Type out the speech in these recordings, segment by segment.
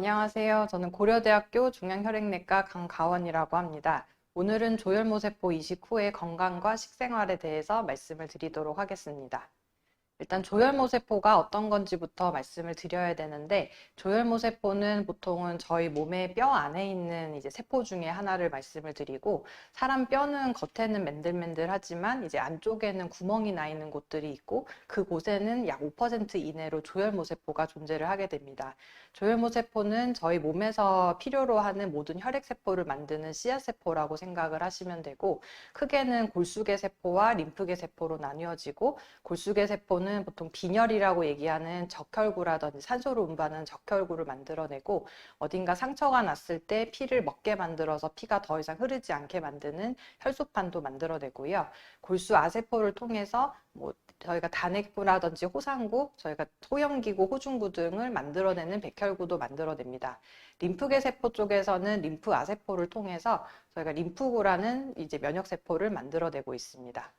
안녕하세요. 저는 고려대학교 중앙혈액내과 강가원이라고 합니다. 오늘은 조혈모세포 이식 후의 건강과 식생활에 대해서 말씀을 드리도록 하겠습니다. 일단 조혈모세포가 어떤 건지부터 말씀을 드려야 되는데, 조혈모세포는 보통은 저희 몸의 뼈 안에 있는 이제 세포 중에 하나를 말씀을 드리고, 사람 뼈는 겉에는 맨들맨들하지만 이제 안쪽에는 구멍이 나 있는 곳들이 있고, 그 곳에는 약 5% 이내로 조혈모세포가 존재를 하게 됩니다. 조혈모세포는 저희 몸에서 필요로 하는 모든 혈액세포를 만드는 씨앗세포라고 생각을 하시면 되고, 크게는 골수계 세포와 림프계 세포로 나뉘어지고, 골수계 세포는 보통 빈혈이라고 얘기하는 적혈구라든지 산소를 운반하는 적혈구를 만들어내고, 어딘가 상처가 났을 때 피를 먹게 만들어서 피가 더 이상 흐르지 않게 만드는 혈소판도 만들어내고요. 골수 아세포를 통해서 저희가 단핵구라든지 호상구, 저희가 소염기구, 호중구 등을 만들어내는 백혈구도 만들어냅니다. 림프계 세포 쪽에서는 림프 아세포를 통해서 저희가 림프구라는 이제 면역세포를 만들어내고 있습니다.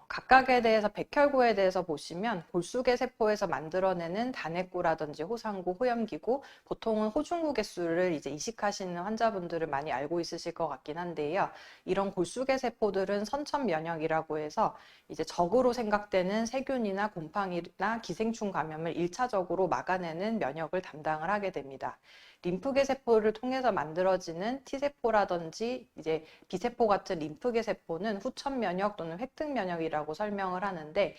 각각에 대해서 백혈구에 대해서 보시면 골수계 세포에서 만들어내는 단핵구라든지 호상구, 호염기구, 보통은 호중구 개수를 이제 이식하시는 환자분들을 많이 알고 있으실 것 같긴 한데요. 이런 골수계 세포들은 선천 면역이라고 해서 이제 적으로 생각되는 세균이나 곰팡이나 기생충 감염을 1차적으로 막아내는 면역을 담당을 하게 됩니다. 림프계 세포를 통해서 만들어지는 T세포라든지 이제 B세포 같은 림프계 세포는 후천 면역 또는 획득 면역이라고 설명을 하는데,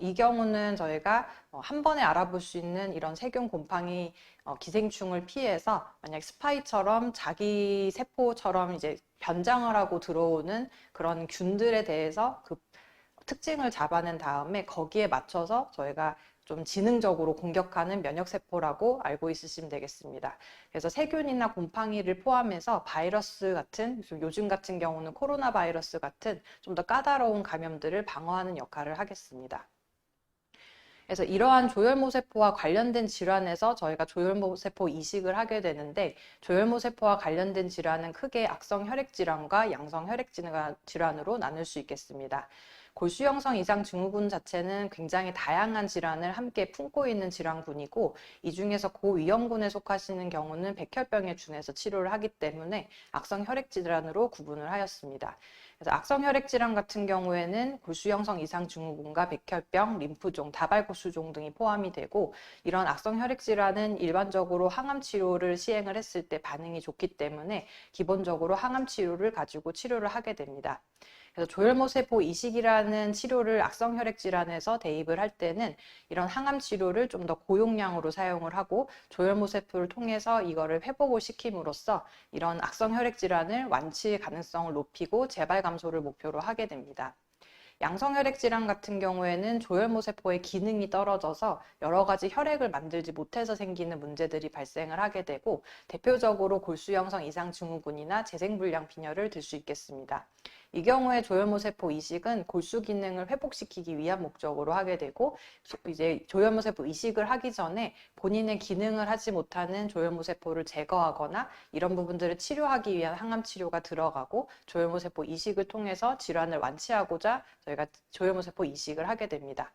이 경우는 저희가 한 번에 알아볼 수 있는 이런 세균, 곰팡이, 기생충을 피해서 만약 스파이처럼 자기 세포처럼 이제 변장을 하고 들어오는 그런 균들에 대해서 그 특징을 잡아낸 다음에 거기에 맞춰서 저희가 좀 지능적으로 공격하는 면역세포라고 알고 있으시면 되겠습니다. 그래서 세균이나 곰팡이를 포함해서 바이러스 같은, 요즘 같은 경우는 코로나 바이러스 같은 좀 더 까다로운 감염들을 방어하는 역할을 하겠습니다. 그래서 이러한 조혈모세포와 관련된 질환에서 저희가 조혈모세포 이식을 하게 되는데, 조혈모세포와 관련된 질환은 크게 악성 혈액질환과 양성 혈액질환으로 나눌 수 있겠습니다. 골수형성 이상 증후군 자체는 굉장히 다양한 질환을 함께 품고 있는 질환군이고, 이 중에서 고위험군에 속하시는 경우는 백혈병에 준해서 치료를 하기 때문에 악성 혈액질환으로 구분을 하였습니다. 그래서 악성 혈액질환 같은 경우에는 골수형성 이상 증후군과 백혈병, 림프종, 다발골수종 등이 포함이 되고, 이런 악성 혈액질환은 일반적으로 항암 치료를 시행을 했을 때 반응이 좋기 때문에 기본적으로 항암 치료를 가지고 치료를 하게 됩니다. 그래서 조혈모세포 이식이라는 치료를 악성 혈액 질환에서 대입을 할 때는 이런 항암 치료를 좀 더 고용량으로 사용을 하고, 조혈모세포를 통해서 이거를 회복을 시킴으로써 이런 악성 혈액 질환을 완치 가능성을 높이고 재발 감소를 목표로 하게 됩니다. 양성혈액 질환 같은 경우에는 조혈모세포의 기능이 떨어져서 여러 가지 혈액을 만들지 못해서 생기는 문제들이 발생을 하게 되고, 대표적으로 골수형성 이상 증후군이나 재생불량 빈혈을 들 수 있겠습니다. 이 경우에 조혈모세포 이식은 골수 기능을 회복시키기 위한 목적으로 하게 되고, 이제 조혈모세포 이식을 하기 전에 본인의 기능을 하지 못하는 조혈모세포를 제거하거나 이런 부분들을 치료하기 위한 항암 치료가 들어가고, 조혈모세포 이식을 통해서 질환을 완치하고자 저희가 조혈모세포 이식을 하게 됩니다.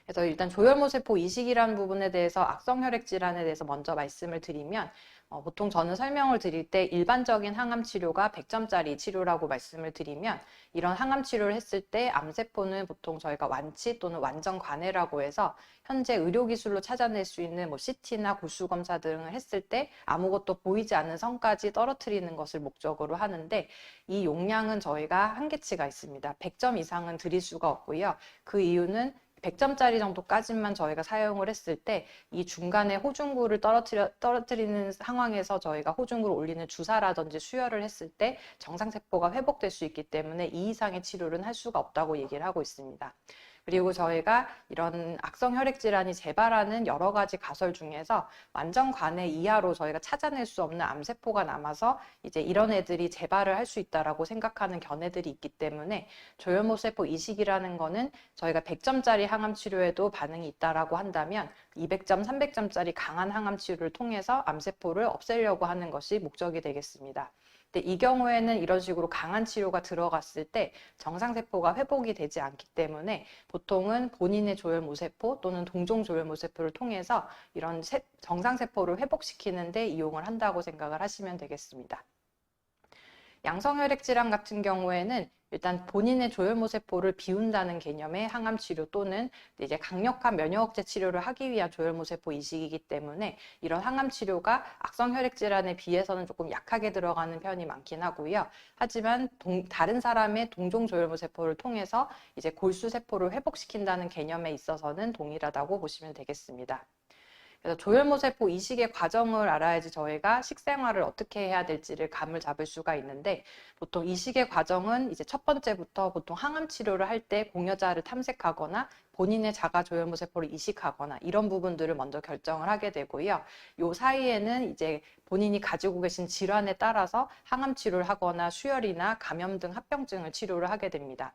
그래서 일단 조혈모세포 이식이라는 부분에 대해서 악성 혈액 질환에 대해서 먼저 말씀을 드리면, 보통 저는 설명을 드릴 때 일반적인 항암 치료가 100점짜리 치료라고 말씀을 드리면, 이런 항암 치료를 했을 때 암세포는 보통 저희가 완치 또는 완전 관해라고 해서 현재 의료기술로 찾아낼 수 있는 CT나 골수검사 등을 했을 때 아무것도 보이지 않는 선까지 떨어뜨리는 것을 목적으로 하는데, 이 용량은 저희가 한계치가 있습니다. 100점 이상은 드릴 수가 없고요. 그 이유는 100점짜리 정도까지만 저희가 사용을 했을 때 이 중간에 호중구를 떨어뜨리는 상황에서 저희가 호중구를 올리는 주사라든지 수혈을 했을 때 정상세포가 회복될 수 있기 때문에 이 이상의 치료는 할 수가 없다고 얘기를 하고 있습니다. 그리고 저희가 이런 악성 혈액 질환이 재발하는 여러 가지 가설 중에서 완전 관해 이하로 저희가 찾아낼 수 없는 암세포가 남아서 이제 이런 애들이 재발을 할 수 있다라고 생각하는 견해들이 있기 때문에 조혈모세포 이식이라는 거는 저희가 100점짜리 항암 치료에도 반응이 있다라고 한다면 200점, 300점짜리 강한 항암 치료를 통해서 암세포를 없애려고 하는 것이 목적이 되겠습니다. 근데 이 경우에는 이런 식으로 강한 치료가 들어갔을 때 정상세포가 회복이 되지 않기 때문에 보통은 본인의 조혈모세포 또는 동종조혈모세포를 통해서 이런 정상세포를 회복시키는 데 이용을 한다고 생각을 하시면 되겠습니다. 양성혈액 질환 같은 경우에는 일단 본인의 조혈모세포를 비운다는 개념의 항암치료 또는 이제 강력한 면역억제 치료를 하기 위한 조혈모세포 이식이기 때문에 이런 항암치료가 악성혈액 질환에 비해서는 조금 약하게 들어가는 편이 많긴 하고요. 하지만 다른 사람의 동종조혈모세포를 통해서 이제 골수세포를 회복시킨다는 개념에 있어서는 동일하다고 보시면 되겠습니다. 그래서 조혈모세포 이식의 과정을 알아야지 저희가 식생활을 어떻게 해야 될지를 감을 잡을 수가 있는데, 보통 이식의 과정은 이제 첫 번째부터 보통 항암 치료를 할 때 공여자를 탐색하거나 본인의 자가 조혈모세포를 이식하거나 이런 부분들을 먼저 결정을 하게 되고요. 요 사이에는 이제 본인이 가지고 계신 질환에 따라서 항암 치료를 하거나 수혈이나 감염 등 합병증을 치료를 하게 됩니다.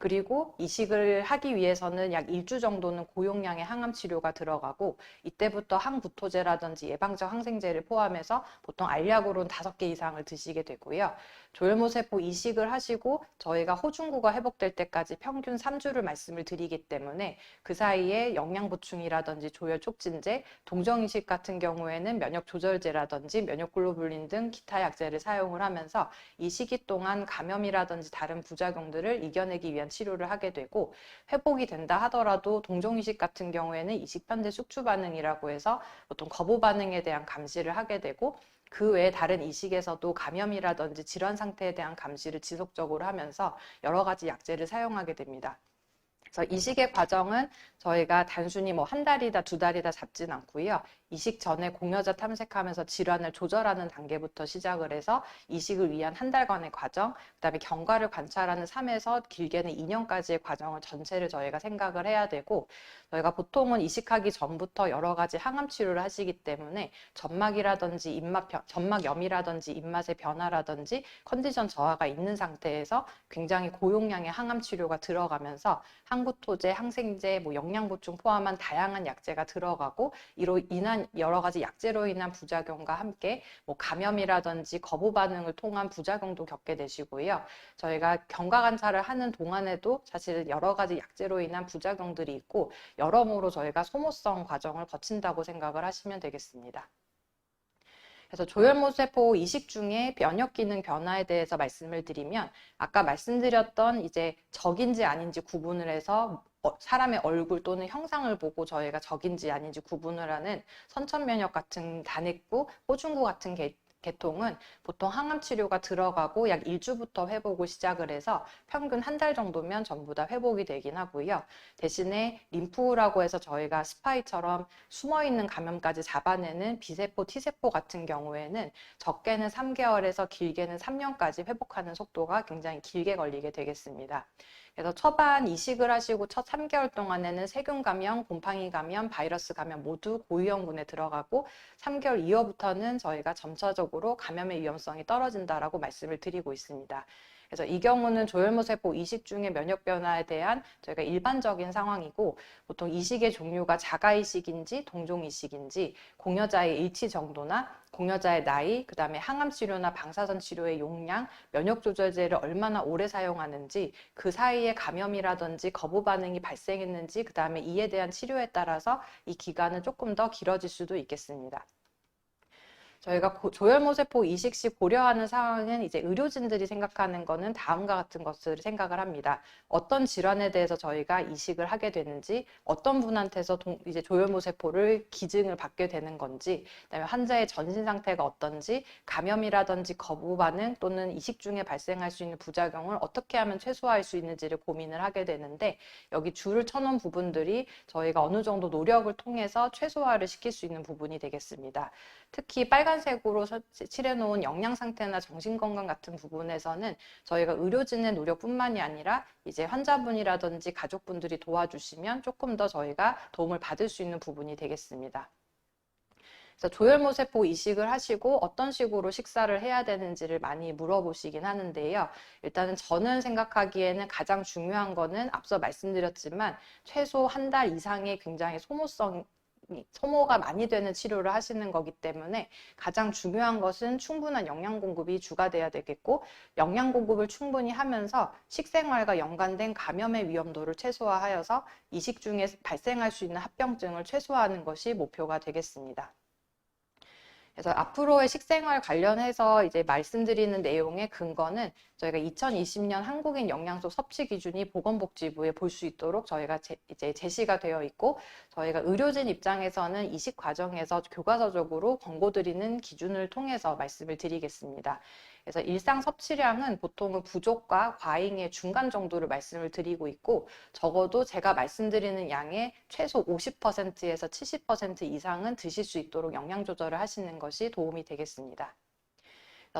그리고 이식을 하기 위해서는 약 1주 정도는 고용량의 항암 치료가 들어가고, 이때부터 항구토제라든지 예방적 항생제를 포함해서 보통 알약으로는 5개 이상을 드시게 되고요. 조혈모세포 이식을 하시고 저희가 호중구가 회복될 때까지 평균 3주를 말씀을 드리기 때문에 그 사이에 영양 보충이라든지 조혈 촉진제, 동정이식 같은 경우에는 면역 조절제라든지 면역글로불린 등 기타 약제를 사용을 하면서 이 시기 동안 감염이라든지 다른 부작용들을 이겨내기 위한 치료를 하게 되고, 회복이 된다 하더라도 동종이식 같은 경우에는 이식편대 숙주 반응이라고 해서 보통 거부 반응에 대한 감시를 하게 되고, 그 외에 다른 이식에서도 감염이라든지 질환 상태에 대한 감시를 지속적으로 하면서 여러 가지 약제를 사용하게 됩니다. 그래서 이식의 과정은 저희가 단순히 뭐 한 달이다, 2달이다 잡진 않고요. 이식 전에 공여자 탐색하면서 질환을 조절하는 단계부터 시작을 해서 이식을 위한 한 달간의 과정, 그다음에 경과를 관찰하는 3에서 길게는 2년까지의 과정을 전체를 저희가 생각을 해야 되고, 저희가 보통은 이식하기 전부터 여러 가지 항암 치료를 하시기 때문에 점막이라든지 점막염이라든지 입맛의 변화라든지 컨디션 저하가 있는 상태에서 굉장히 고용량의 항암 치료가 들어가면서 항구토제, 항생제, 영양 보충 포함한 다양한 약제가 들어가고, 이로 인한 여러 가지 약제로 인한 부작용과 함께 감염이라든지 거부 반응을 통한 부작용도 겪게 되시고요. 저희가 경과 관찰을 하는 동안에도 사실 여러 가지 약제로 인한 부작용들이 있고, 여러모로 저희가 소모성 과정을 거친다고 생각을 하시면 되겠습니다. 그래서 조혈모세포 이식 중에 면역 기능 변화에 대해서 말씀을 드리면, 아까 말씀드렸던 이제 적인지 아닌지 구분을 해서 사람의 얼굴 또는 형상을 보고 저희가 적인지 아닌지 구분을 하는 선천면역 같은 단핵구, 호중구 같은 계통은 보통 항암 치료가 들어가고 약 1주부터 회복을 시작을 해서 평균 한 달 정도면 전부 다 회복이 되긴 하고요. 대신에 림프라고 해서 저희가 스파이처럼 숨어있는 감염까지 잡아내는 B세포, T세포 같은 경우에는 적게는 3개월에서 길게는 3년까지 회복하는 속도가 굉장히 길게 걸리게 되겠습니다. 그래서 초반 이식을 하시고 첫 3개월 동안에는 세균 감염, 곰팡이 감염, 바이러스 감염 모두 고위험군에 들어가고, 3개월 이후부터는 저희가 점차적으로 감염의 위험성이 떨어진다라고 말씀을 드리고 있습니다. 그래서 이 경우는 조혈모세포 이식 중의 면역 변화에 대한 저희가 일반적인 상황이고, 보통 이식의 종류가 자가 이식인지 동종 이식인지, 공여자의 일치 정도나 공여자의 나이, 그 다음에 항암 치료나 방사선 치료의 용량, 면역 조절제를 얼마나 오래 사용하는지, 그 사이에 감염이라든지 거부 반응이 발생했는지, 그 다음에 이에 대한 치료에 따라서 이 기간은 조금 더 길어질 수도 있겠습니다. 저희가 조혈모세포 이식 시 고려하는 상황은 이제 의료진들이 생각하는 거는 다음과 같은 것을 생각을 합니다. 어떤 질환에 대해서 저희가 이식을 하게 되는지, 어떤 분한테서 이제 조혈모세포를 기증을 받게 되는 건지, 그다음에 환자의 전신 상태가 어떤지, 감염이라든지 거부 반응 또는 이식 중에 발생할 수 있는 부작용을 어떻게 하면 최소화할 수 있는지를 고민을 하게 되는데, 여기 줄을 쳐놓은 부분들이 저희가 어느 정도 노력을 통해서 최소화를 시킬 수 있는 부분이 되겠습니다. 특히 빨간색으로 칠해놓은 영양 상태나 정신건강 같은 부분에서는 저희가 의료진의 노력뿐만이 아니라 이제 환자분이라든지 가족분들이 도와주시면 조금 더 저희가 도움을 받을 수 있는 부분이 되겠습니다. 그래서 조혈모세포 이식을 하시고 어떤 식으로 식사를 해야 되는지를 많이 물어보시긴 하는데요. 일단은 저는 생각하기에는 가장 중요한 거는 앞서 말씀드렸지만 최소 한 달 이상의 굉장히 소모성 소모가 많이 되는 치료를 하시는 거기 때문에 가장 중요한 것은 충분한 영양 공급이 주가 돼야 되겠고, 영양 공급을 충분히 하면서 식생활과 연관된 감염의 위험도를 최소화하여서 이식 중에 발생할 수 있는 합병증을 최소화하는 것이 목표가 되겠습니다. 그래서 앞으로의 식생활 관련해서 이제 말씀드리는 내용의 근거는 저희가 2020년 한국인 영양소 섭취 기준이 보건복지부에 볼 수 있도록 저희가 이제 제시가 되어 있고, 저희가 의료진 입장에서는 이식 과정에서 교과서적으로 권고드리는 기준을 통해서 말씀을 드리겠습니다. 그래서 일상 섭취량은 보통은 부족과 과잉의 중간 정도를 말씀을 드리고 있고, 적어도 제가 말씀드리는 양의 최소 50%에서 70% 이상은 드실 수 있도록 영양 조절을 하시는 것이 도움이 되겠습니다.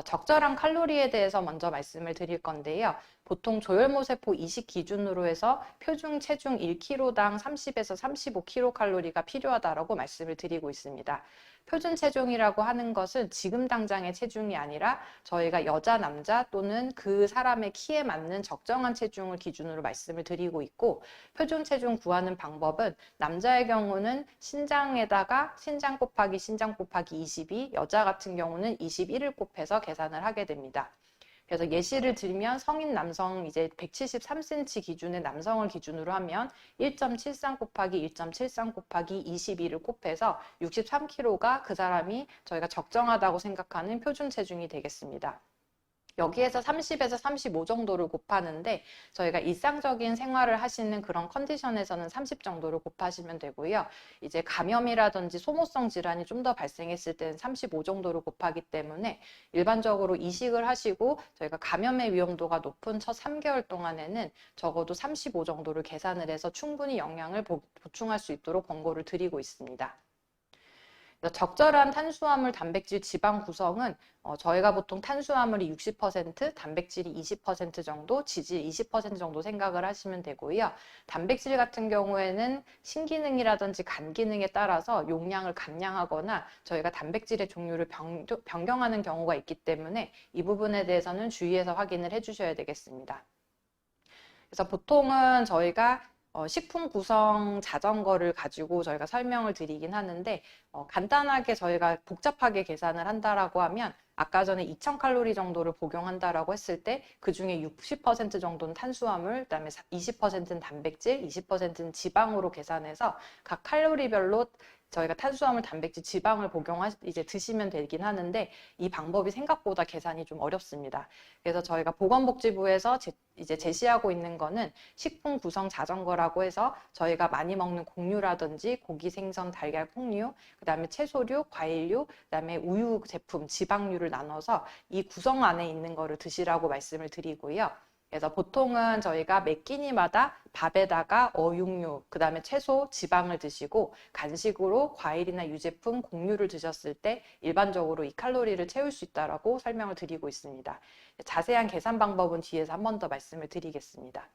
적절한 칼로리에 대해서 먼저 말씀을 드릴 건데요. 보통 조혈모세포 이식 기준으로 해서 표준 체중 1kg당 30에서 35kcal가 필요하다고 말씀을 드리고 있습니다. 표준 체중이라고 하는 것은 지금 당장의 체중이 아니라 저희가 여자, 남자 또는 그 사람의 키에 맞는 적정한 체중을 기준으로 말씀을 드리고 있고, 표준 체중 구하는 방법은 남자의 경우는 신장에다가 신장 곱하기 신장 곱하기 22, 여자 같은 경우는 21을 곱해서 계산을 하게 됩니다. 그래서 예시를 들면 성인 남성 이제 173cm 기준의 남성을 기준으로 하면 1.73 곱하기 1.73 곱하기 22를 곱해서 63kg가 그 사람이 저희가 적정하다고 생각하는 표준 체중이 되겠습니다. 여기에서 30에서 35 정도를 곱하는데 저희가 일상적인 생활을 하시는 그런 컨디션에서는 30 정도를 곱하시면 되고요. 이제 감염이라든지 소모성 질환이 좀 더 발생했을 때는 35 정도를 곱하기 때문에 일반적으로 이식을 하시고 저희가 감염의 위험도가 높은 첫 3개월 동안에는 적어도 35 정도를 계산을 해서 충분히 영양을 보충할 수 있도록 권고를 드리고 있습니다. 적절한 탄수화물, 단백질, 지방 구성은 저희가 보통 탄수화물이 60%, 단백질이 20% 정도, 지질 20% 정도 생각을 하시면 되고요. 단백질 같은 경우에는 신기능이라든지 간 기능에 따라서 용량을 감량하거나 저희가 단백질의 종류를 변경하는 경우가 있기 때문에 이 부분에 대해서는 주의해서 확인을 해주셔야 되겠습니다. 그래서 보통은 저희가 식품 구성 자전거를 가지고 저희가 설명을 드리긴 하는데, 간단하게 저희가 복잡하게 계산을 한다라고 하면 아까 전에 2000칼로리 정도를 복용한다라고 했을 때 그 중에 60% 정도는 탄수화물, 그다음에 20%는 단백질, 20%는 지방으로 계산해서 각 칼로리별로 저희가 탄수화물, 단백질, 지방을 이제 드시면 되긴 하는데, 이 방법이 생각보다 계산이 좀 어렵습니다. 그래서 저희가 보건복지부에서 이제 제시하고 있는 거는 식품 구성 자전거라고 해서 저희가 많이 먹는 곡류라든지 고기, 생선, 달걀, 콩류, 그다음에 채소류, 과일류, 그다음에 우유 제품, 지방류를 나눠서 이 구성 안에 있는 거를 드시라고 말씀을 드리고요. 그래서 보통은 저희가 매 끼니마다 밥에다가 어육류, 그 다음에 채소, 지방을 드시고 간식으로 과일이나 유제품, 곡류를 드셨을 때 일반적으로 이 칼로리를 채울 수 있다고 설명을 드리고 있습니다. 자세한 계산 방법은 뒤에서 한 번 더 말씀을 드리겠습니다.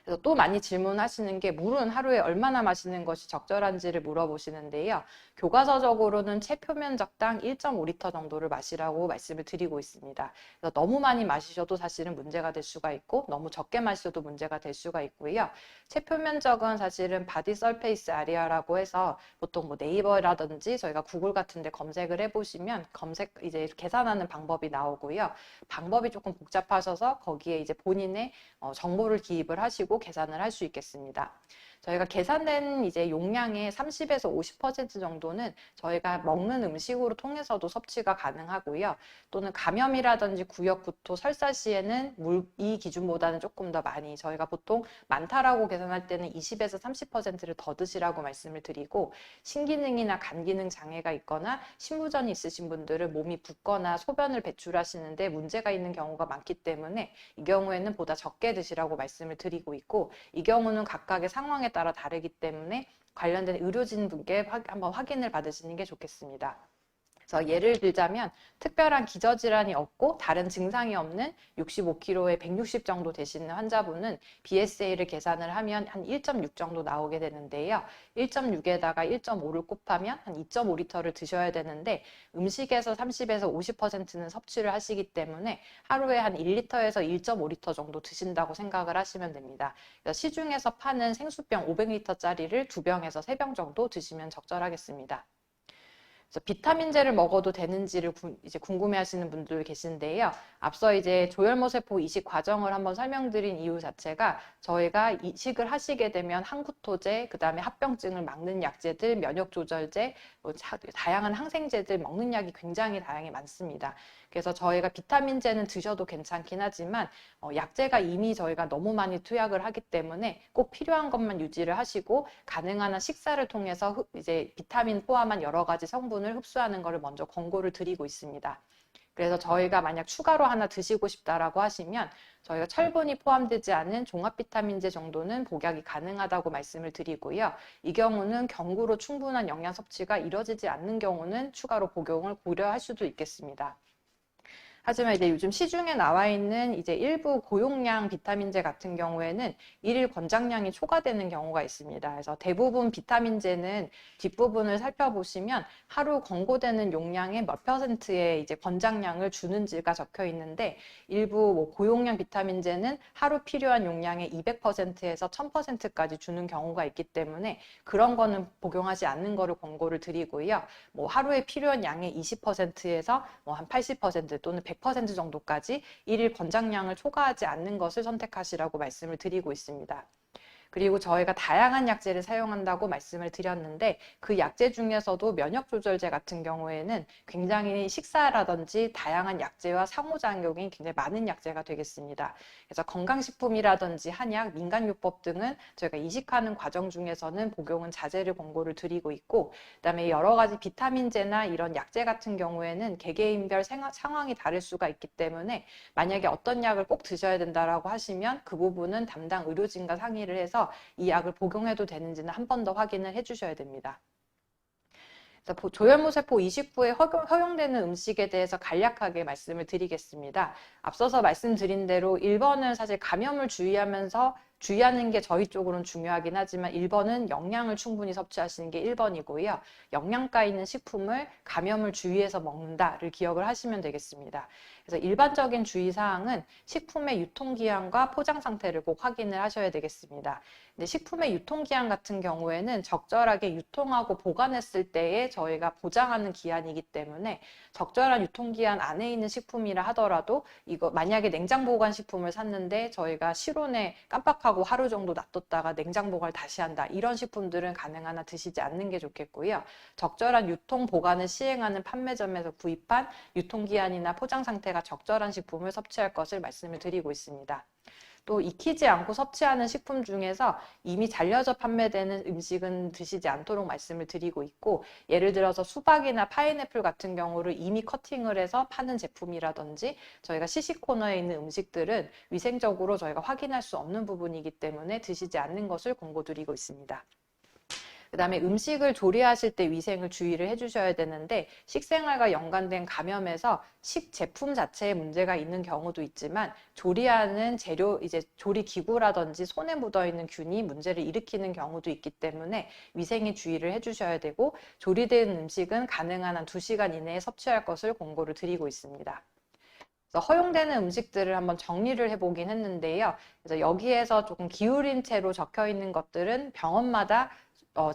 그래서 또 많이 질문하시는 게 물은 하루에 얼마나 마시는 것이 적절한지를 물어보시는데요. 교과서적으로는 체표면적당 1.5리터 정도를 마시라고 말씀을 드리고 있습니다. 그래서 너무 많이 마시셔도 사실은 문제가 될 수가 있고 너무 적게 마셔도 문제가 될 수가 있고요. 체표면적은 사실은 바디 서페이스 아리아라고 해서 보통 뭐 네이버라든지 저희가 구글 같은 데 검색을 해보시면 이제 계산하는 방법이 나오고요. 방법이 조금 복잡하셔서 거기에 이제 본인의 정보를 기입을 하시고 계산을 할 수 있겠습니다. 저희가 계산된 이제 용량의 30에서 50% 정도는 저희가 먹는 음식으로 통해서도 섭취가 가능하고요. 또는 감염이라든지 구역, 구토, 설사 시에는 이 기준보다는 조금 더 많이, 저희가 보통 많다라고 계산할 때는 20에서 30%를 더 드시라고 말씀을 드리고, 신기능이나 간 기능 장애가 있거나 신부전이 있으신 분들은 몸이 붓거나 소변을 배출하시는데 문제가 있는 경우가 많기 때문에 이 경우에는 보다 적게 드시라고 말씀을 드리고 있고, 이 경우는 각각의 상황에 따라 다르기 때문에 관련된 의료진 분께 한번 확인을 받으시는 게 좋겠습니다. 그래서 예를 들자면 특별한 기저질환이 없고 다른 증상이 없는 65kg에 160 정도 되시는 환자분은 BSA를 계산을 하면 한 1.6 정도 나오게 되는데요. 1.6에다가 1.5를 곱하면 한 2.5리터를 드셔야 되는데 음식에서 30에서 50%는 섭취를 하시기 때문에 하루에 한 1리터에서 1.5리터 정도 드신다고 생각을 하시면 됩니다. 그래서 시중에서 파는 생수병 500리터짜리를 2병에서 3병 정도 드시면 적절하겠습니다. 그래서 비타민제를 먹어도 되는지를 이제 궁금해하시는 분들 계신데요. 앞서 이제 조혈모세포 이식 과정을 한번 설명드린 이유 자체가 저희가 이식을 하시게 되면 항구토제, 그다음에 합병증을 막는 약제들, 면역조절제, 다양한 항생제들 먹는 약이 굉장히 다양히 많습니다. 그래서 저희가 비타민제는 드셔도 괜찮긴 하지만 약제가 이미 저희가 너무 많이 투약을 하기 때문에 꼭 필요한 것만 유지를 하시고 가능한 한 식사를 통해서 이제 비타민 포함한 여러 가지 성분을 흡수하는 것을 먼저 권고를 드리고 있습니다. 그래서 저희가 만약 추가로 하나 드시고 싶다라고 하시면 저희가 철분이 포함되지 않은 종합 비타민제 정도는 복약이 가능하다고 말씀을 드리고요. 이 경우는 경구로 충분한 영양 섭취가 이뤄지지 않는 경우는 추가로 복용을 고려할 수도 있겠습니다. 하지만 이제 요즘 시중에 나와 있는 이제 일부 고용량 비타민제 같은 경우에는 일일 권장량이 초과되는 경우가 있습니다. 그래서 대부분 비타민제는 뒷부분을 살펴보시면 하루 권고되는 용량의 몇 %의 이제 권장량을 주는지가 적혀 있는데 일부 뭐 고용량 비타민제는 하루 필요한 용량의 200%에서 1000%까지 주는 경우가 있기 때문에 그런 거는 복용하지 않는 거를 권고를 드리고요. 뭐 하루에 필요한 양의 20%에서 뭐 한 80% 또는 100% 정도까지 일일 권장량을 초과하지 않는 것을 선택하시라고 말씀을 드리고 있습니다. 그리고 저희가 다양한 약제를 사용한다고 말씀을 드렸는데 그 약제 중에서도 면역조절제 같은 경우에는 굉장히 식사라든지 다양한 약제와 상호작용이 굉장히 많은 약제가 되겠습니다. 그래서 건강식품이라든지 한약, 민간요법 등은 저희가 이식하는 과정 중에서는 복용은 자제를 권고를 드리고 있고 그다음에 여러 가지 비타민제나 이런 약제 같은 경우에는 개개인별 상황이 다를 수가 있기 때문에 만약에 어떤 약을 꼭 드셔야 된다라고 하시면 그 부분은 담당 의료진과 상의를 해서 이 약을 복용해도 되는지는 한 번 더 확인을 해주셔야 됩니다. 조혈모세포 이식 후에 허용되는 음식에 대해서 간략하게 말씀을 드리겠습니다. 앞서서 말씀드린 대로 1번은 사실 감염을 주의하는 게 저희 쪽으로는 중요하긴 하지만 1번은 영양을 충분히 섭취하시는 게 1번이고요. 영양가 있는 식품을 감염을 주의해서 먹는다를 기억을 하시면 되겠습니다. 그래서 일반적인 주의사항은 식품의 유통기한과 포장 상태를 꼭 확인을 하셔야 되겠습니다. 근데 식품의 유통기한 같은 경우에는 적절하게 유통하고 보관했을 때에 저희가 보장하는 기한이기 때문에 적절한 유통기한 안에 있는 식품이라 하더라도 이거 만약에 냉장 보관 식품을 샀는데 저희가 실온에 깜빡하고 하루 정도 놔뒀다가 냉장 보관을 다시 한다. 이런 식품들은 가능한 한 드시지 않는 게 좋겠고요. 적절한 유통 보관을 시행하는 판매점에서 구입한 유통기한이나 포장 상태가 적절한 식품을 섭취할 것을 말씀을 드리고 있습니다. 또 익히지 않고 섭취하는 식품 중에서 이미 잘려져 판매되는 음식은 드시지 않도록 말씀을 드리고 있고 예를 들어서 수박이나 파인애플 같은 경우를 이미 커팅을 해서 파는 제품이라든지 저희가 시식 코너에 있는 음식들은 위생적으로 저희가 확인할 수 없는 부분이기 때문에 드시지 않는 것을 권고드리고 있습니다. 그 다음에 음식을 조리하실 때 위생을 주의를 해주셔야 되는데 식생활과 연관된 감염에서 식제품 자체에 문제가 있는 경우도 있지만 조리하는 재료, 이제 조리 기구라든지 손에 묻어있는 균이 문제를 일으키는 경우도 있기 때문에 위생에 주의를 해주셔야 되고 조리된 음식은 가능한 한 2시간 이내에 섭취할 것을 권고를 드리고 있습니다. 허용되는 음식들을 한번 정리를 해보긴 했는데요. 그래서 여기에서 조금 기울인 채로 적혀 있는 것들은 병원마다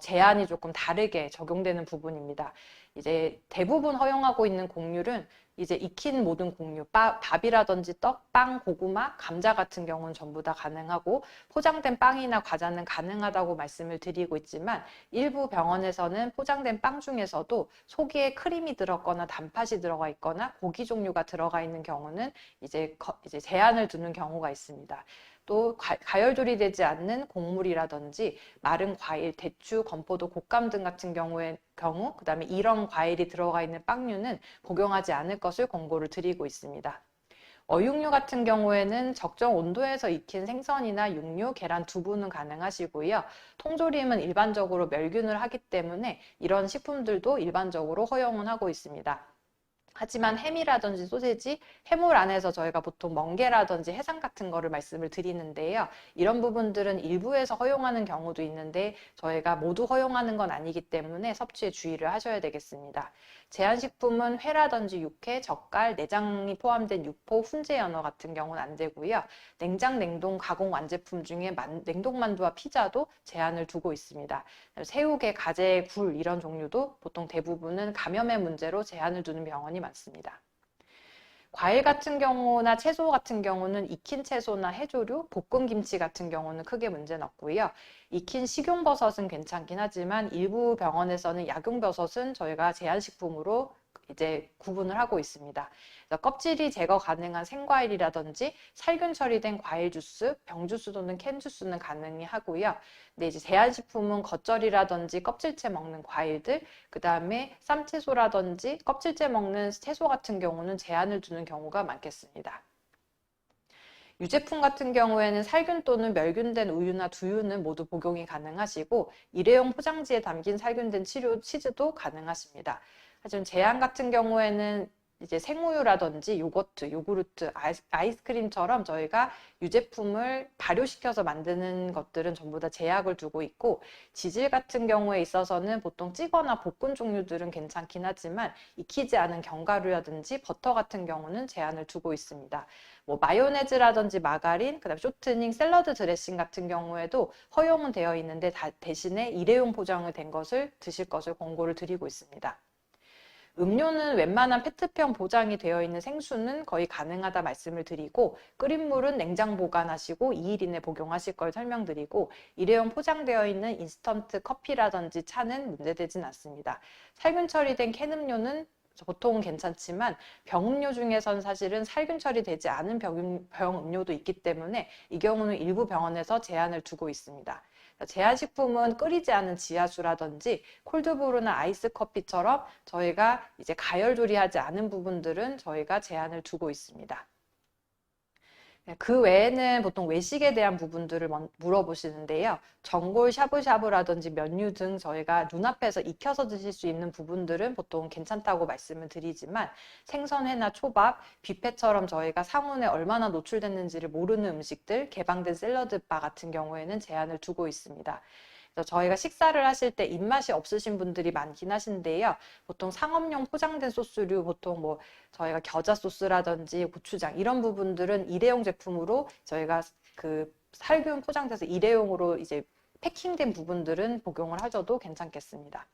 제한이 조금 다르게 적용되는 부분입니다. 이제 대부분 허용하고 있는 곡류는 이제 익힌 모든 곡류, 밥이라든지 떡, 빵, 고구마, 감자 같은 경우는 전부 다 가능하고 포장된 빵이나 과자는 가능하다고 말씀을 드리고 있지만 일부 병원에서는 포장된 빵 중에서도 속에 크림이 들었거나 단팥이 들어가 있거나 고기 종류가 들어가 있는 경우는 이제 제한을 두는 경우가 있습니다. 또 가열조리되지 않는 곡물이라든지 마른 과일, 대추, 건포도, 곶감 등 같은 그 다음에 이런 과일이 들어가 있는 빵류는 복용하지 않을 것을 권고를 드리고 있습니다. 어육류 같은 경우에는 적정 온도에서 익힌 생선이나 육류, 계란, 두부는 가능하시고요. 통조림은 일반적으로 멸균을 하기 때문에 이런 식품들도 일반적으로 허용은 하고 있습니다. 하지만 햄이라든지 소세지, 해물 안에서 저희가 보통 멍게라든지 해삼 같은 거를 말씀을 드리는데요. 이런 부분들은 일부에서 허용하는 경우도 있는데 저희가 모두 허용하는 건 아니기 때문에 섭취에 주의를 하셔야 되겠습니다. 제한식품은 회라든지 육회, 젓갈, 내장이 포함된 육포, 훈제 연어 같은 경우는 안 되고요. 냉장, 냉동, 가공 완제품 중에 냉동만두와 피자도 제한을 두고 있습니다. 새우게, 가재, 굴 이런 종류도 보통 대부분은 감염의 문제로 제한을 두는 병원이 많습니다. 과일 같은 경우나 채소 같은 경우는 익힌 채소나 해조류, 볶음 김치 같은 경우는 크게 문제는 없고요. 익힌 식용버섯은 괜찮긴 하지만 일부 병원에서는 약용버섯은 저희가 제한식품으로 이제 구분을 하고 있습니다. 그래서 껍질이 제거 가능한 생과일이라든지 살균 처리된 과일 주스, 병 주스 또는 캔 주스는 가능하고요. 근데 이제 제한식품은 겉절이라든지 껍질째 먹는 과일들, 그 다음에 쌈채소라든지 껍질째 먹는 채소 같은 경우는 제한을 두는 경우가 많겠습니다. 유제품 같은 경우에는 살균 또는 멸균된 우유나 두유는 모두 복용이 가능하시고 일회용 포장지에 담긴 살균된 치즈도 가능하십니다. 하지만 제한 같은 경우에는 이제 생우유라든지 요거트, 요구르트, 아이스크림처럼 저희가 유제품을 발효시켜서 만드는 것들은 전부 다 제약을 두고 있고 지질 같은 경우에 있어서는 보통 찌거나 볶은 종류들은 괜찮긴 하지만 익히지 않은 견과류라든지 버터 같은 경우는 제한을 두고 있습니다. 뭐 마요네즈라든지 마가린, 그다음에 쇼트닝, 샐러드 드레싱 같은 경우에도 허용은 되어 있는데 대신에 일회용 포장이 된 것을 드실 것을 권고를 드리고 있습니다. 음료는 웬만한 페트병 보장이 되어 있는 생수는 거의 가능하다 말씀을 드리고 끓인 물은 냉장 보관하시고 2일 이내 복용하실 걸 설명드리고 일회용 포장되어 있는 인스턴트 커피라든지 차는 문제되진 않습니다. 살균 처리된 캔 음료는 보통은 괜찮지만 병음료 중에선 사실은 살균 처리되지 않은 병음료도 있기 때문에 이 경우는 일부 병원에서 제한을 두고 있습니다. 제한식품은 끓이지 않은 지하수라든지 콜드브루나 아이스커피처럼 저희가 이제 가열 조리하지 않은 부분들은 저희가 제한을 두고 있습니다. 그 외에는 보통 외식에 대한 부분들을 물어보시는데요. 전골, 샤브샤브라든지 면류 등 저희가 눈앞에서 익혀서 드실 수 있는 부분들은 보통 괜찮다고 말씀을 드리지만 생선회나 초밥, 뷔페처럼 저희가 상온에 얼마나 노출됐는지를 모르는 음식들, 개방된 샐러드바 같은 경우에는 제한을 두고 있습니다. 그래서 저희가 식사를 하실 때 입맛이 없으신 분들이 많긴 하신데요. 보통 상업용 포장된 소스류, 보통 뭐 저희가 겨자 소스라든지 고추장 이런 부분들은 일회용 제품으로 저희가 그 살균 포장돼서 일회용으로 이제 패킹된 부분들은 복용을 하셔도 괜찮겠습니다.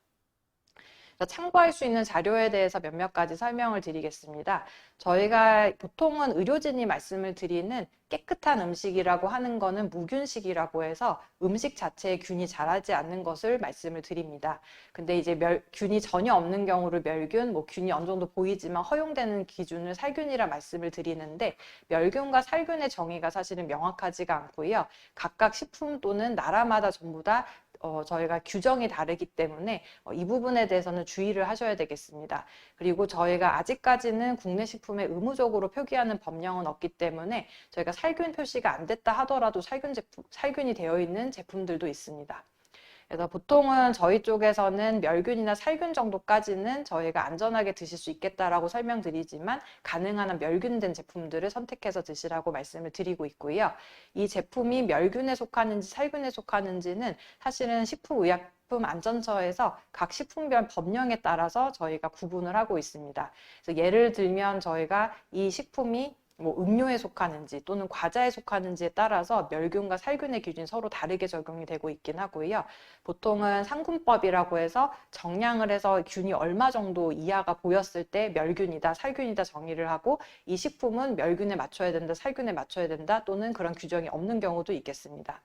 참고할 수 있는 자료에 대해서 몇몇 가지 설명을 드리겠습니다. 저희가 보통은 의료진이 말씀을 드리는 깨끗한 음식이라고 하는 거는 무균식이라고 해서 음식 자체에 균이 자라지 않는 것을 말씀을 드립니다. 근데 이제 균이 전혀 없는 경우를 멸균, 뭐 균이 어느 정도 보이지만 허용되는 기준을 살균이라 말씀을 드리는데 멸균과 살균의 정의가 사실은 명확하지가 않고요. 각각 식품 또는 나라마다 전부 다 저희가 규정이 다르기 때문에 이 부분에 대해서는 주의를 하셔야 되겠습니다. 그리고 저희가 아직까지는 국내 식품에 의무적으로 표기하는 법령은 없기 때문에 저희가 살균 표시가 안 됐다 하더라도 살균이 되어 있는 제품들도 있습니다. 그래서 보통은 저희 쪽에서는 멸균이나 살균 정도까지는 저희가 안전하게 드실 수 있겠다라고 설명드리지만 가능한 한 멸균된 제품들을 선택해서 드시라고 말씀을 드리고 있고요. 이 제품이 멸균에 속하는지 살균에 속하는지는 사실은 식품의약품안전처에서 각 식품별 법령에 따라서 저희가 구분을 하고 있습니다. 그래서 예를 들면 저희가 이 식품이 뭐 음료에 속하는지 또는 과자에 속하는지에 따라서 멸균과 살균의 기준이 서로 다르게 적용이 되고 있긴 하고요. 보통은 상군법이라고 해서 정량을 해서 균이 얼마 정도 이하가 보였을 때 멸균이다, 살균이다 정의를 하고 이 식품은 멸균에 맞춰야 된다, 살균에 맞춰야 된다 또는 그런 규정이 없는 경우도 있겠습니다.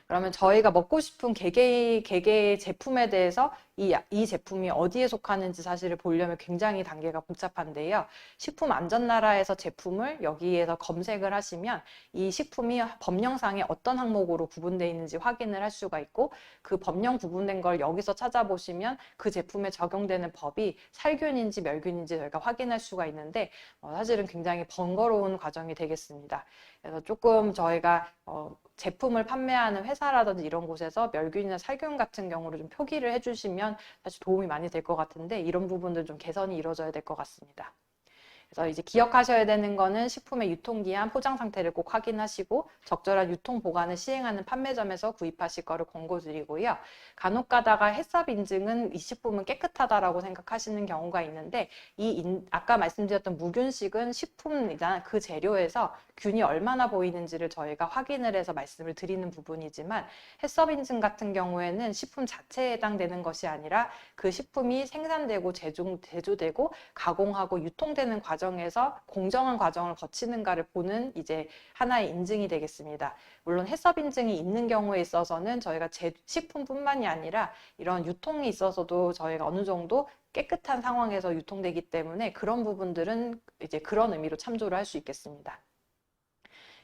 그러면 저희가 먹고 싶은 개개의 제품에 대해서 이 제품이 어디에 속하는지 사실을 보려면 굉장히 단계가 복잡한데요. 식품안전나라에서 제품을 여기에서 검색을 하시면 이 식품이 법령상에 어떤 항목으로 구분되어 있는지 확인을 할 수가 있고, 그 법령 구분된 걸 여기서 찾아보시면 그 제품에 적용되는 법이 살균인지 멸균인지 저희가 확인할 수가 있는데, 사실은 굉장히 번거로운 과정이 되겠습니다. 그래서 조금 저희가 제품을 판매하는 회사라든지 이런 곳에서 멸균이나 살균 같은 경우를 좀 표기를 해주시면 사실 도움이 많이 될 것 같은데, 이런 부분들 좀 개선이 이루어져야 될 것 같습니다. 그래서 이제 기억하셔야 되는 거는 식품의 유통기한, 포장 상태를 꼭 확인하시고 적절한 유통 보관을 시행하는 판매점에서 구입하실 거를 권고드리고요. 간혹 가다가 해썹 인증은 이 식품은 깨끗하다라고 생각하시는 경우가 있는데, 아까 말씀드렸던 무균식은 식품이나 그 재료에서 균이 얼마나 보이는지를 저희가 확인을 해서 말씀을 드리는 부분이지만, 해썹 인증 같은 경우에는 식품 자체에 해당되는 것이 아니라 그 식품이 생산되고 제조되고 가공하고 유통되는 과정에서 공정한 과정을 거치는가를 보는 이제 하나의 인증이 되겠습니다. 물론 해썹 인증이 있는 경우에 있어서는 저희가 식품뿐만이 아니라 이런 유통에 있어서도 저희가 어느 정도 깨끗한 상황에서 유통되기 때문에 그런 부분들은 이제 그런 의미로 참조를 할 수 있겠습니다.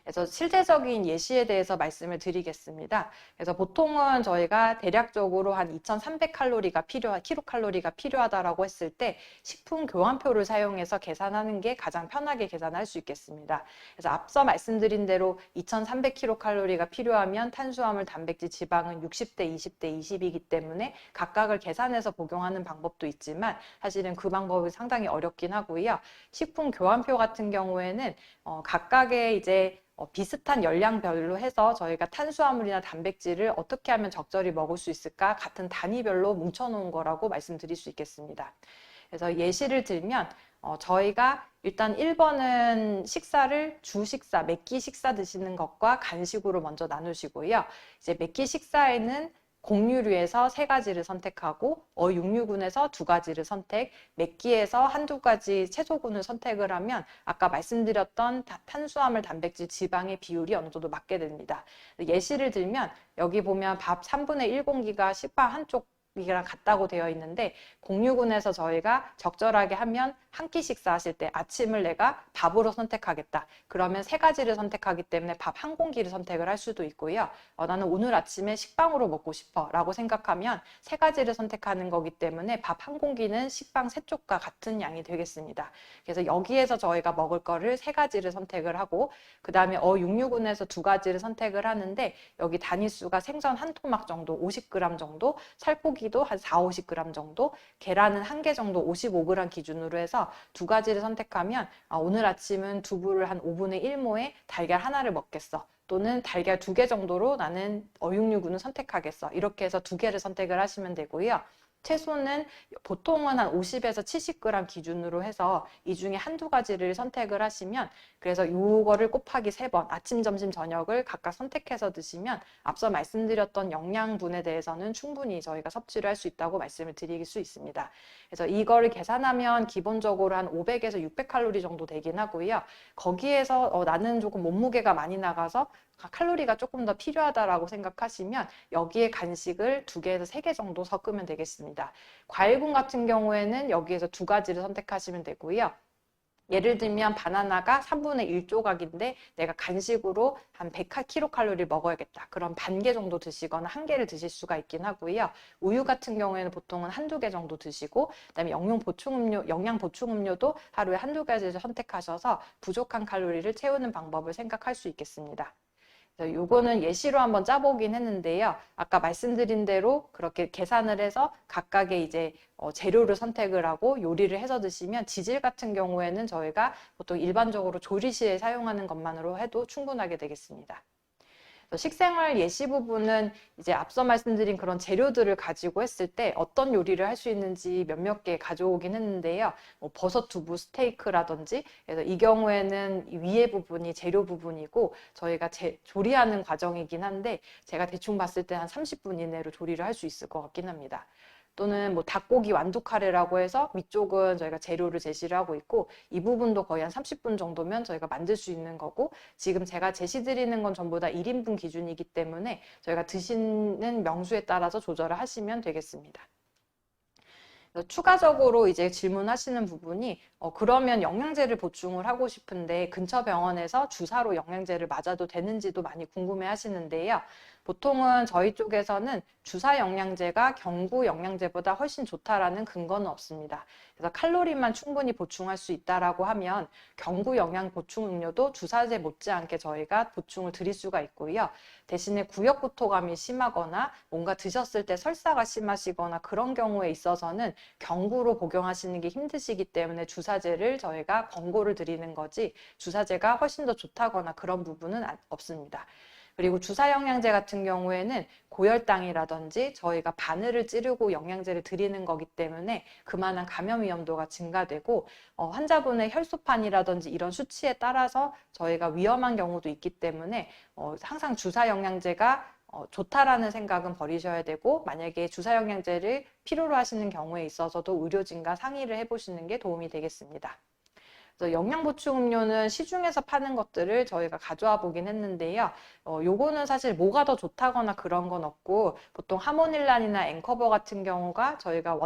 그래서 실제적인 예시에 대해서 말씀을 드리겠습니다. 그래서 보통은 저희가 대략적으로 한 2300칼로리가 킬로칼로리가 필요하다라고 했을 때 식품 교환표를 사용해서 계산하는 게 가장 편하게 계산할 수 있겠습니다. 그래서 앞서 말씀드린 대로 2300킬로칼로리가 필요하면 탄수화물, 단백질, 지방은 60대, 20대, 20이기 때문에 각각을 계산해서 복용하는 방법도 있지만 사실은 그 방법이 상당히 어렵긴 하고요. 식품 교환표 같은 경우에는 각각의 이제 비슷한 열량별로 해서 저희가 탄수화물이나 단백질을 어떻게 하면 적절히 먹을 수 있을까 같은 단위별로 뭉쳐놓은 거라고 말씀드릴 수 있겠습니다. 그래서 예시를 들면 저희가 일단 1번은 식사를 주식사, 몇 끼 식사 드시는 것과 간식으로 먼저 나누시고요. 이제 몇 끼 식사에는 곡류류에서 3가지를 선택하고 어육류군에서 2가지를 선택, 몇 끼에서 한두 가지 채소군을 선택을 하면 아까 말씀드렸던 탄수화물, 단백질, 지방의 비율이 어느 정도 맞게 됩니다. 예시를 들면 여기 보면 밥 3분의 1공기가 식빵 한쪽 이랑 같다고 되어 있는데, 곡류군에서 저희가 적절하게 하면 한 끼 식사하실 때 아침을 내가 밥으로 선택하겠다. 그러면 3가지를 선택하기 때문에 밥 한 공기를 선택을 할 수도 있고요. 나는 오늘 아침에 식빵으로 먹고 싶어 라고 생각하면 3가지를 선택하는 거기 때문에 밥 한 공기는 식빵 3쪽과 같은 양이 되겠습니다. 그래서 여기에서 저희가 먹을 거를 3가지를 선택을 하고, 그 다음에 어육류군에서 2가지를 선택을 하는데 여기 단위수가 생선 한 토막 정도 50g 정도, 살코기 기도 한 4, 50g 정도, 계란은 1개 정도 55g 기준으로 해서 2가지를 선택하면 오늘 아침은 두부를 한 5분의 1모에 달걀 하나를 먹겠어. 또는 달걀 2개 정도로 나는 어육류군을 선택하겠어. 이렇게 해서 2개를 선택을 하시면 되고요. 채소는 보통은 한 50에서 70g 기준으로 해서 이 중에 한두 가지를 선택을 하시면, 그래서 이거를 곱하기 3번, 아침, 점심, 저녁을 각각 선택해서 드시면 앞서 말씀드렸던 영양분에 대해서는 충분히 저희가 섭취를 할 수 있다고 말씀을 드릴 수 있습니다. 그래서 이거를 계산하면 기본적으로 한 500에서 600칼로리 정도 되긴 하고요. 거기에서 나는 조금 몸무게가 많이 나가서 칼로리가 조금 더 필요하다라고 생각하시면 여기에 간식을 2개에서 3개 정도 섞으면 되겠습니다. 과일군 같은 경우에는 여기에서 2가지를 선택하시면 되고요. 예를 들면 바나나가 3분의 1 조각인데 내가 간식으로 한 100kcal 먹어야겠다. 그럼 반 개 정도 드시거나 1개를 드실 수가 있긴 하고요. 우유 같은 경우에는 보통은 한두 개 정도 드시고, 그다음에 영양 보충 음료도 하루에 한두 가지를 선택하셔서 부족한 칼로리를 채우는 방법을 생각할 수 있겠습니다. 요거는 예시로 한번 짜보긴 했는데요. 아까 말씀드린 대로 그렇게 계산을 해서 각각의 이제 재료를 선택을 하고 요리를 해서 드시면 지질 같은 경우에는 저희가 보통 일반적으로 조리실에 사용하는 것만으로 해도 충분하게 되겠습니다. 식생활 예시 부분은 이제 앞서 말씀드린 그런 재료들을 가지고 했을 때 어떤 요리를 할 수 있는지 몇몇 개 가져오긴 했는데요. 버섯 두부 스테이크라든지, 그래서 이 경우에는 위에 부분이 재료 부분이고 저희가 조리하는 과정이긴 한데 제가 대충 봤을 때 한 30분 이내로 조리를 할 수 있을 것 같긴 합니다. 또는 뭐 닭고기 완두카레라고 해서 위쪽은 저희가 재료를 제시를 하고 있고 이 부분도 거의 한 30분 정도면 저희가 만들 수 있는 거고, 지금 제가 제시 드리는 건 전부 다 1인분 기준이기 때문에 저희가 드시는 명수에 따라서 조절을 하시면 되겠습니다. 그래서 추가적으로 이제 질문하시는 부분이 그러면 영양제를 보충을 하고 싶은데 근처 병원에서 주사로 영양제를 맞아도 되는지도 많이 궁금해 하시는데요. 보통은 저희 쪽에서는 주사 영양제가 경구 영양제보다 훨씬 좋다라는 근거는 없습니다. 그래서 칼로리만 충분히 보충할 수 있다라고 하면 경구 영양 보충 음료도 주사제 못지않게 저희가 보충을 드릴 수가 있고요. 대신에 구역구토감이 심하거나 뭔가 드셨을 때 설사가 심하시거나 그런 경우에 있어서는 경구로 복용하시는 게 힘드시기 때문에 주사제를 저희가 권고를 드리는 거지 주사제가 훨씬 더 좋다거나 그런 부분은 없습니다. 그리고 주사 영양제 같은 경우에는 고혈당이라든지 저희가 바늘을 찌르고 영양제를 드리는 거기 때문에 그만한 감염 위험도가 증가되고 환자분의 혈소판이라든지 이런 수치에 따라서 저희가 위험한 경우도 있기 때문에 항상 주사 영양제가 좋다라는 생각은 버리셔야 되고 만약에 주사 영양제를 필요로 하시는 경우에 있어서도 의료진과 상의를 해보시는 게 도움이 되겠습니다. 그래서 영양보충 음료는 시중에서 파는 것들을 저희가 가져와 보긴 했는데요. 요거는 사실 뭐가 더 좋다거나 그런 건 없고 보통 하모닐란이나 앵커버 같은 경우가 저희가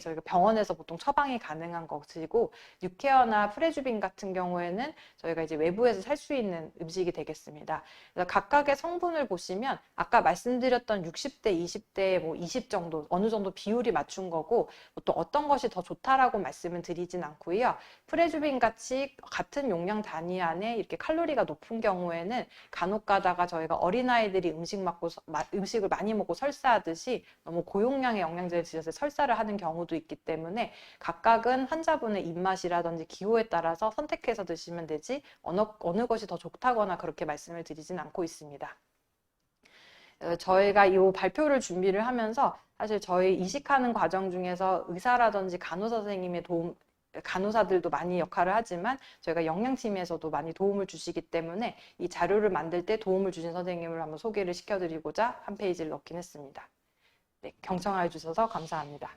저희가 병원에서 보통 처방이 가능한 것이고 뉴케어나 프레주빈 같은 경우에는 저희가 이제 외부에서 살 수 있는 음식이 되겠습니다. 그래서 각각의 성분을 보시면 아까 말씀드렸던 60대, 20대, 뭐 20 정도 어느 정도 비율이 맞춘 거고 보통 어떤 것이 더 좋다라고 말씀을 드리진 않고요. 프레주빈 같이 같은 용량 단위 안에 이렇게 칼로리가 높은 경우에는 간혹 가다가 저희가 어린아이들이 음식을 많이 먹고 설사하듯이 너무 고용량의 영양제를 드셔서 설사를 하는 경우도 있기 때문에 각각은 환자분의 입맛이라든지 기호에 따라서 선택해서 드시면 되지 어느 것이 더 좋다거나 그렇게 말씀을 드리진 않고 있습니다. 저희가 이 발표를 준비를 하면서 사실 저희 이식하는 과정 중에서 의사라든지 간호사 선생님의 간호사들도 많이 역할을 하지만 저희가 영양팀에서도 많이 도움을 주시기 때문에 이 자료를 만들 때 도움을 주신 선생님을 한번 소개를 시켜드리고자 한 페이지를 넣긴 했습니다. 네, 경청해 주셔서 감사합니다.